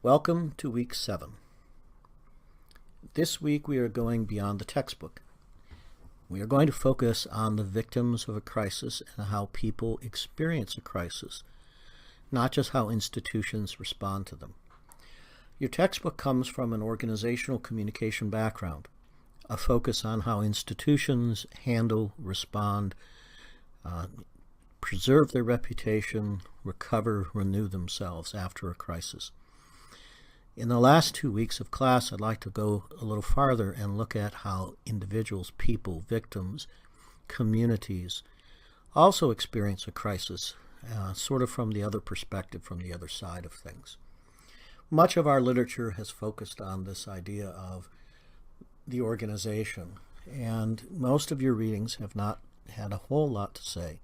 Welcome to week 7. This week we are going beyond the textbook. We are going to focus on the victims of a crisis and how people experience a crisis, not just how institutions respond to them. Your textbook comes from an organizational communication background, a focus on how institutions handle, respond, preserve their reputation, recover, renew themselves after a crisis. In the last 2 weeks of class, I'd like to go a little farther and look at how individuals, people, victims, communities also experience a crisis, sort of from the other perspective, from the other side of things. Much of our literature has focused on this idea of the organization, and most of your readings have not had a whole lot to say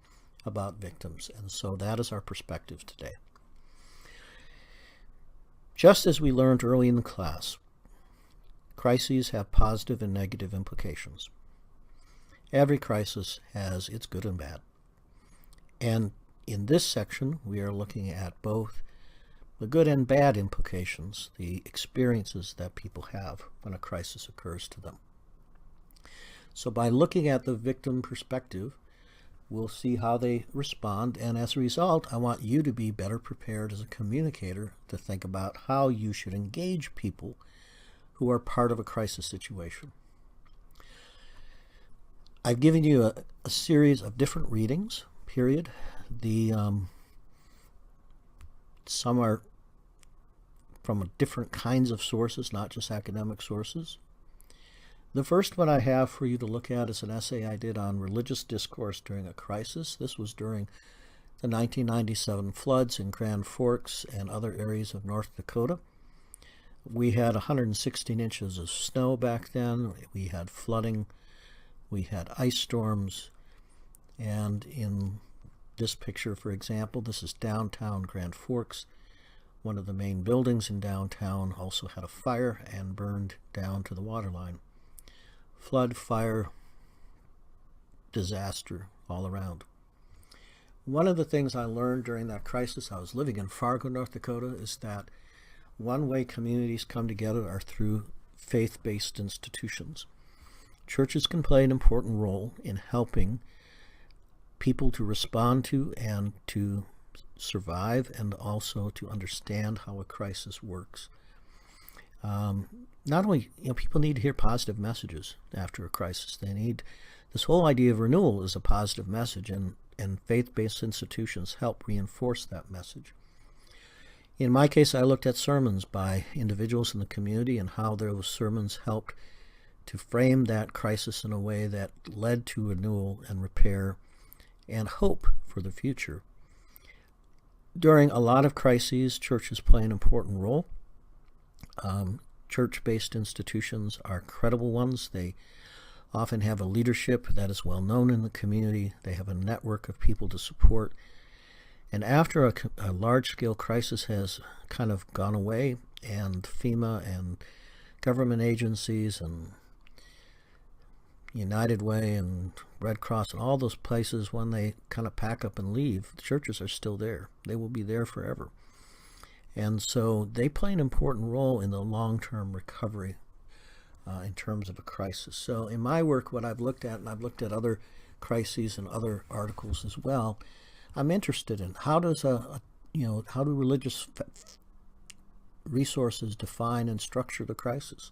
about victims, and so that is our perspective today. Just as we learned early in the class, crises have positive and negative implications. Every crisis has its good and bad. And in this section, we are looking at both the good and bad implications, the experiences that people have when a crisis occurs to them. So by looking at the victim perspective, we'll see how they respond, and as a result, I want you to be better prepared as a communicator to think about how you should engage people who are part of a crisis situation. I've given you a series of different readings, period. Some are from different kinds of sources, not just academic sources. The first one I have for you to look at is an essay I did on religious discourse during a crisis. This was during the 1997 floods in Grand Forks and other areas of North Dakota. We had 116 inches of snow back then. We had flooding. We had ice storms. And in this picture, for example, this is downtown Grand Forks. One of the main buildings in downtown also had a fire and burned down to the water line. Flood, fire, disaster all around. One of the things I learned during that crisis, I was living in Fargo, North Dakota, is that one way communities come together are through faith-based institutions. Churches can play an important role in helping people to respond to and to survive, and also to understand how a crisis works. Not only, people need to hear positive messages after a crisis. They need, this whole idea of renewal is a positive message, and faith-based institutions help reinforce that message. In my case, I looked at sermons by individuals in the community and how those sermons helped to frame that crisis in a way that led to renewal and repair and hope for the future. During a lot of crises, churches play an important role. Church-based institutions are credible ones. They often have a leadership that is well known in the community. They have a network of people to support. And after a large-scale crisis has kind of gone away, and FEMA and government agencies and United Way and Red Cross and all those places, when they kind of pack up and leave, the churches are still there. They will be there forever. And so they play an important role in the long-term recovery in terms of a crisis. So in my work, what I've looked at, and I've looked at other crises and other articles as well, I'm interested in how do religious resources define and structure the crisis?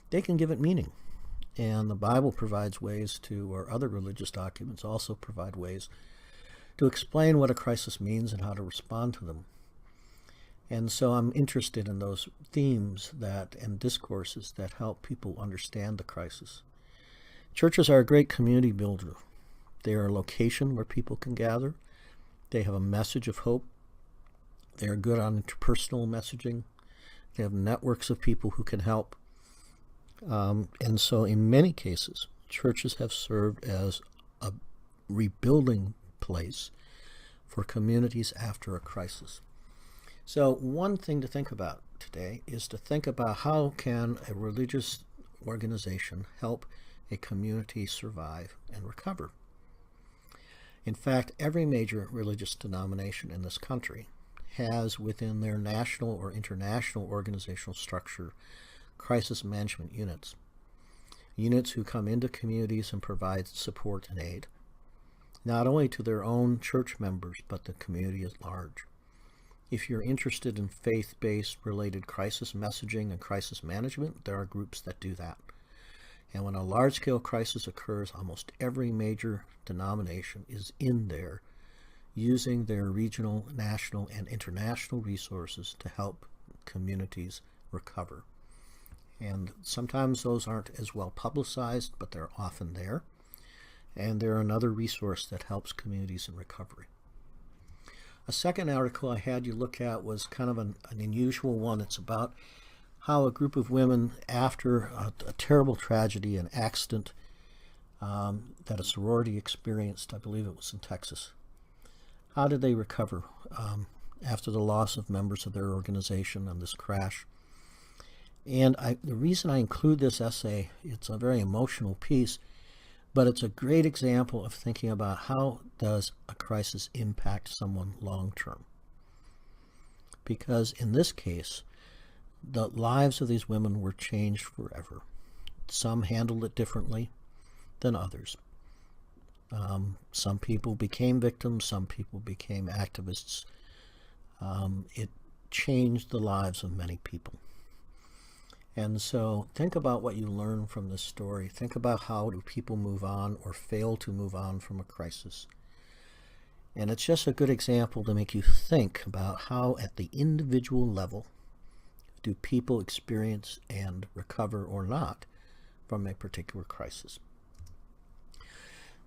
They can give it meaning. And the Bible provides ways to, or other religious documents also provide ways to explain what a crisis means and how to respond to them. And so I'm interested in those themes and discourses that help people understand the crisis. Churches are a great community builder. They are a location where people can gather. They have a message of hope. They are good on interpersonal messaging. They have networks of people who can help. And so in many cases, churches have served as a rebuilding place for communities after a crisis. So one thing to think about today is to think about how can a religious organization help a community survive and recover. In fact, every major religious denomination in this country has within their national or international organizational structure crisis management units. Units who come into communities and provide support and aid, not only to their own church members, but the community at large. If you're interested in faith-based related crisis messaging and crisis management, there are groups that do that. And when a large-scale crisis occurs, almost every major denomination is in there using their regional, national, and international resources to help communities recover. And sometimes those aren't as well publicized, but they're often there. And they're another resource that helps communities in recovery. A second article I had you look at was kind of an unusual one. It's about how a group of women, after a terrible tragedy, an accident that a sorority experienced, I believe it was in Texas, how did they recover after the loss of members of their organization and this crash? And the reason I include this essay, it's a very emotional piece, but it's a great example of thinking about how does a crisis impact someone long term. Because in this case, the lives of these women were changed forever. Some handled it differently than others. Some people became victims, some people became activists. It changed the lives of many people. And so think about what you learn from this story. Think about how do people move on or fail to move on from a crisis. And it's just a good example to make you think about how at the individual level do people experience and recover or not from a particular crisis.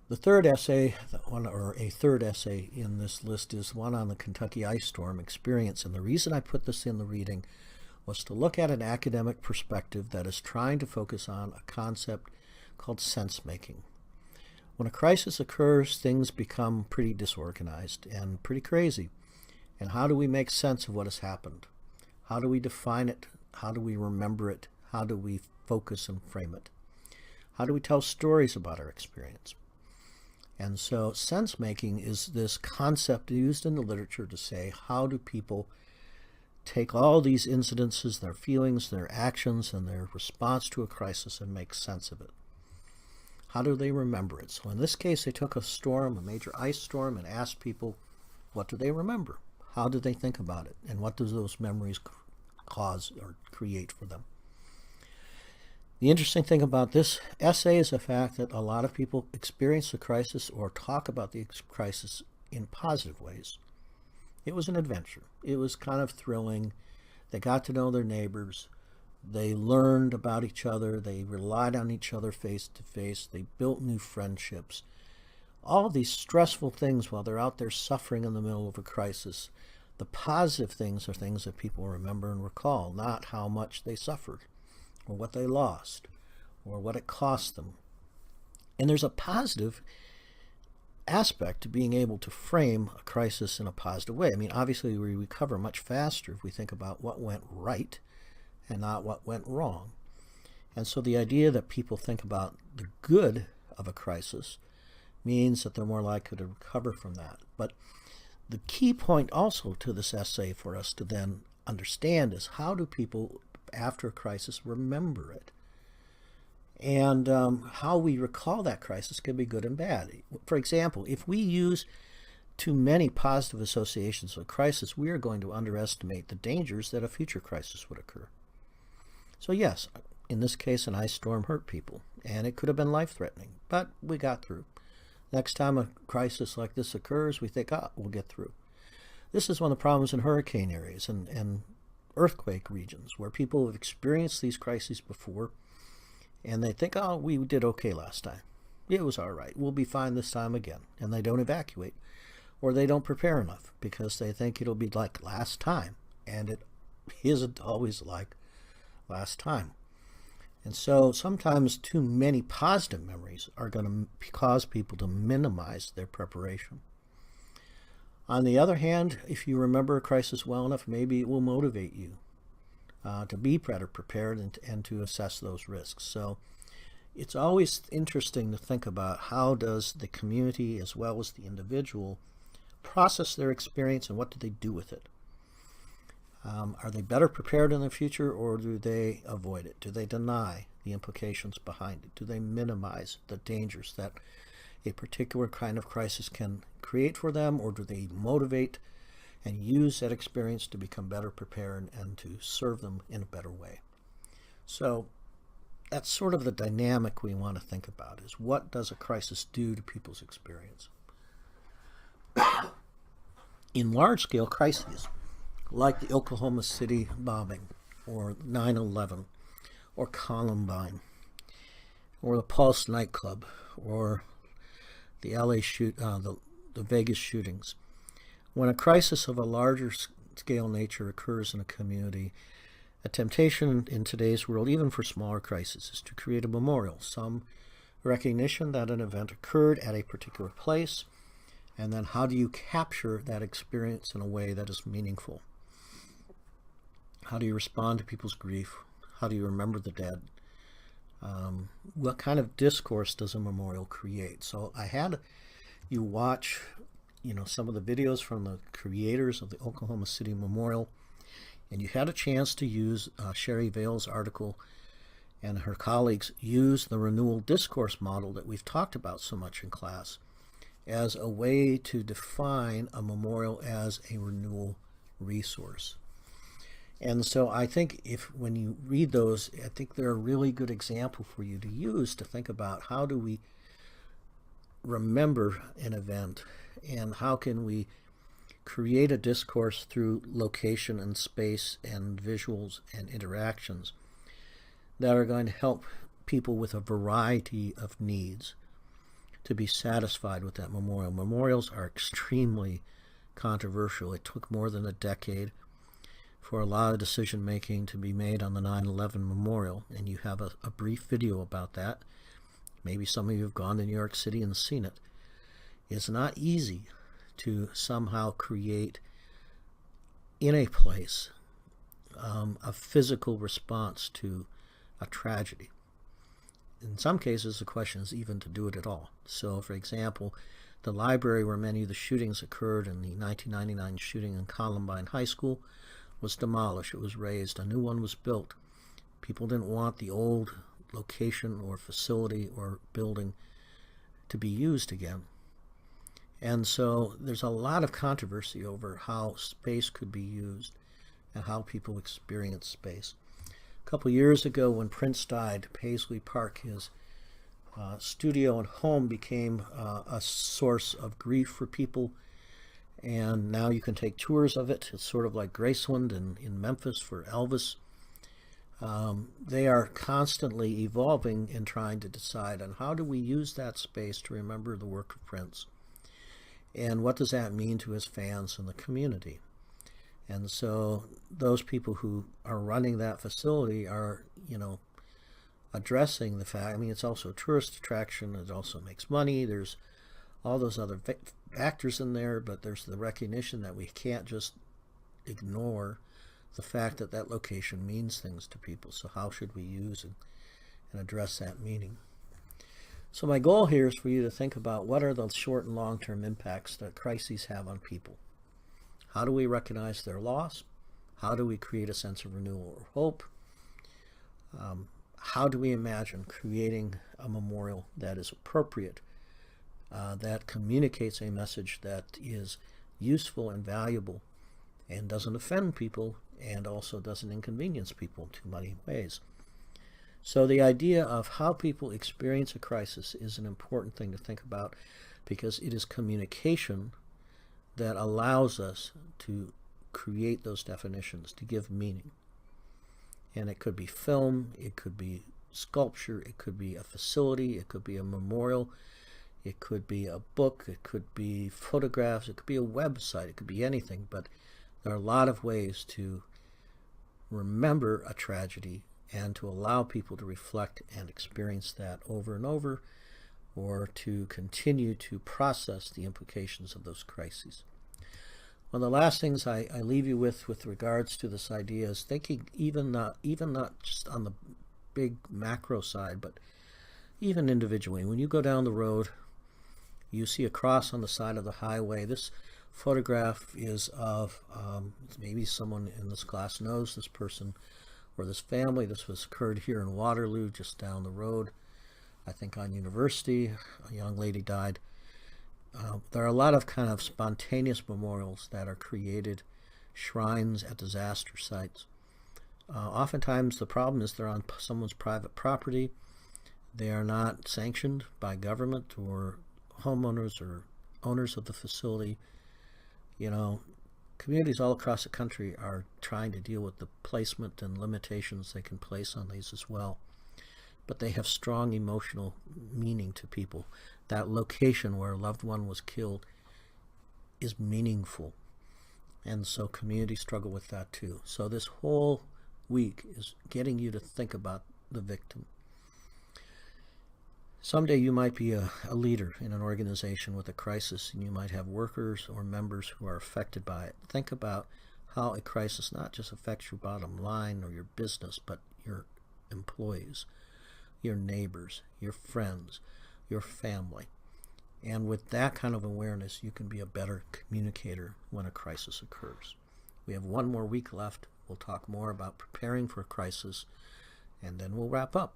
The third essay, a third essay in this list is one on the Kentucky ice storm experience. And the reason I put this in the reading was to look at an academic perspective that is trying to focus on a concept called sense making. When a crisis occurs, things become pretty disorganized and pretty crazy. And how do we make sense of what has happened? How do we define it? How do we remember it? How do we focus and frame it? How do we tell stories about our experience? And so sense making is this concept used in the literature to say, how do people take all these incidences, their feelings, their actions, and their response to a crisis and make sense of it? How do they remember it? So in this case, they took a storm, a major ice storm, and asked people, what do they remember? How do they think about it? And what does those memories cause or create for them? The interesting thing about this essay is the fact that a lot of people experience the crisis or talk about the crisis in positive ways. It was an adventure. It was kind of thrilling. They got to know their neighbors. They learned about each other. They relied on each other face to face. They built new friendships. All of these stressful things while they're out there suffering in the middle of a crisis. The positive things are things that people remember and recall, not how much they suffered or what they lost or what it cost them. And there's a positive aspect to being able to frame a crisis in a positive way. I mean, obviously we recover much faster if we think about what went right and not what went wrong. And so the idea that people think about the good of a crisis means that they're more likely to recover from that. But the key point also to this essay for us to then understand is how do people after a crisis remember it? And how we recall that crisis can be good and bad. For example, if we use too many positive associations with crisis, we are going to underestimate the dangers that a future crisis would occur. So yes, in this case, an ice storm hurt people, and it could have been life-threatening, but we got through. Next time a crisis like this occurs, we think, we'll get through. This is one of the problems in hurricane areas and earthquake regions where people have experienced these crises before, and they think, we did okay last time. It was all right. We'll be fine this time again. And they don't evacuate, or they don't prepare enough because they think it'll be like last time, and it isn't always like last time. And so sometimes too many positive memories are going to cause people to minimize their preparation. On the other hand, if you remember a crisis well enough, maybe it will motivate you to be better prepared and to assess those risks. So it's always interesting to think about how does the community as well as the individual process their experience and what do they do with it. Are they better prepared in the future, or do they avoid it? Do they deny the implications behind it? Do they minimize the dangers that a particular kind of crisis can create for them, or do they motivate and use that experience to become better prepared and to serve them in a better way? So that's sort of the dynamic we want to think about, is what does a crisis do to people's experience? In large-scale crises, like the Oklahoma City bombing, or 9/11, or Columbine, or the Pulse nightclub, or the the Vegas shootings. When a crisis of a larger scale nature occurs in a community, a temptation in today's world, even for smaller crises, is to create a memorial, some recognition that an event occurred at a particular place, and then how do you capture that experience in a way that is meaningful? How do you respond to people's grief? How do you remember the dead? What kind of discourse does a memorial create? So I had you watch, some of the videos from the creators of the Oklahoma City Memorial, and you had a chance to use Sherry Vale's article, and her colleagues use the renewal discourse model that we've talked about so much in class as a way to define a memorial as a renewal resource. And so I think when you read those, I think they're a really good example for you to use to think about how do we remember an event, and how can we create a discourse through location and space and visuals and interactions that are going to help people with a variety of needs to be satisfied with that memorial. Memorials are extremely controversial. It took more than a decade for a lot of decision making to be made on the 9/11 memorial, and you have a brief video about that. Maybe some of you have gone to New York City and seen it. It's not easy to somehow create in a place a physical response to a tragedy. In some cases, the question is even to do it at all. So, for example, the library where many of the shootings occurred in the 1999 shooting in Columbine High School was demolished. It was razed. A new one was built. People didn't want the old location or facility or building to be used again. And so there's a lot of controversy over how space could be used and how people experience space. A couple years ago, when Prince died, Paisley Park, his studio and home, became a source of grief for people. And now you can take tours of it. It's sort of like Graceland in Memphis for Elvis. They are constantly evolving and trying to decide on how do we use that space to remember the work of Prince, and what does that mean to his fans and the community. And so those people who are running that facility are, addressing the fact, it's also a tourist attraction. It also makes money. There's all those other factors in there, but there's the recognition that we can't just ignore the fact that that location means things to people. So how should we use and address that meaning? So my goal here is for you to think about what are the short and long-term impacts that crises have on people. How do we recognize their loss? How do we create a sense of renewal or hope? How do we imagine creating a memorial that is appropriate, that communicates a message that is useful and valuable and doesn't offend people and also doesn't inconvenience people in too many ways? So the idea of how people experience a crisis is an important thing to think about, because it is communication that allows us to create those definitions, to give meaning. And it could be film, it could be sculpture, it could be a facility, it could be a memorial, it could be a book, it could be photographs, it could be a website, it could be anything. But there are a lot of ways to remember a tragedy and to allow people to reflect and experience that over and over, or to continue to process the implications of those crises. One of the last things I leave you with regards to this idea is thinking even not just on the big macro side, but even individually. When you go down the road, you see a cross on the side of the highway. This photograph is of maybe someone in this class knows this person or this family. This was occurred here in Waterloo, just down the road, I think on University. A young lady died. There are a lot of kind of spontaneous memorials that are created, shrines at disaster sites. Oftentimes the problem is they're on someone's private property. They are not sanctioned by government or homeowners or owners of the facility. You know, communities all across the country are trying to deal with the placement and limitations they can place on these as well. But they have strong emotional meaning to people. That location where a loved one was killed is meaningful. And so communities struggle with that too. So this whole week is getting you to think about the victim. Someday you might be a leader in an organization with a crisis, and you might have workers or members who are affected by it. Think about how a crisis not just affects your bottom line or your business, but your employees, your neighbors, your friends, your family. And with that kind of awareness, you can be a better communicator when a crisis occurs. We have one more week left. We'll talk more about preparing for a crisis, and then we'll wrap up.